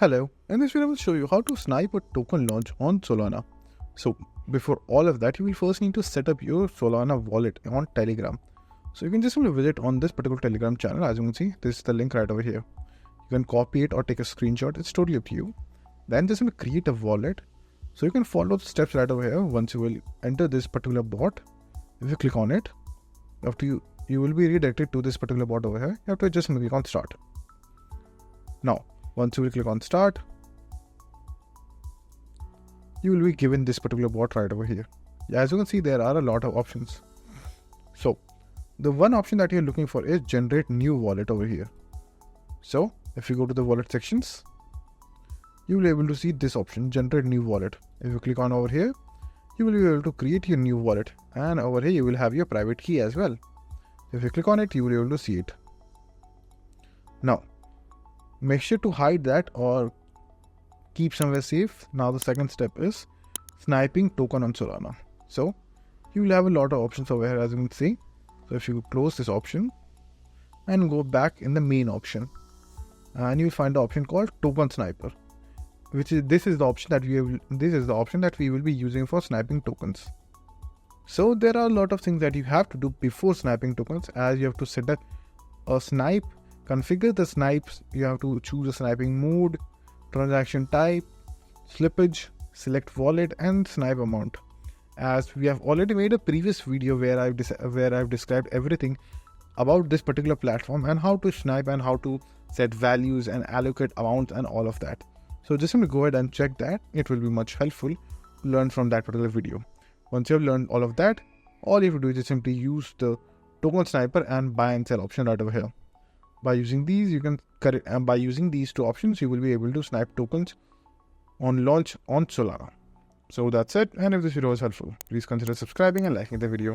Hello, in this video I will show you how to snipe a token launch on Solana. So before all of that, you will first need to set up your Solana wallet on Telegram. So you can just simply visit on this particular Telegram channel. As you can see, this is the link right over here. You can copy it or take a screenshot. It's totally up to you. Then just simply create a wallet. So you can follow the steps right over here. Once you will enter this particular bot, if you click on it, you will be redirected to this particular bot over here. You have to just click on start. Now, once you will click on start, you will be given this particular bot right over here. As you can see, there are a lot of options. So the one option that you're looking for is generate new wallet over here. So if you go to the wallet sections, you will be able to see this option, generate new wallet. If you click on over here, you will be able to create your new wallet, and over here you will have your private key as well. If you click on it, you will be able to see it. Now make sure to hide that or keep somewhere safe. Now the second step is sniping token on Solana. So you will have a lot of options over here, as you can see. So if you close this option and go back in the main option, and you will find the option called token sniper, this is the option that we will be using for sniping tokens. So there are a lot of things that you have to do before sniping tokens, as you have to set up a snipe, configure the snipes, you have to choose a sniping mode, transaction type, slippage, select wallet, and snipe amount. As we have already made a previous video where I've described everything about this particular platform and how to snipe and how to set values and allocate amounts and all of that. So just simply go ahead and check that. It will be much helpful to learn from that particular video. Once you have learned all of that, all you have to do is just simply use the token sniper and buy and sell option right over here. By using these, by using these two options, you will be able to snipe tokens on launch on Solana. So that's it. And if this video was helpful, please consider subscribing and liking the video.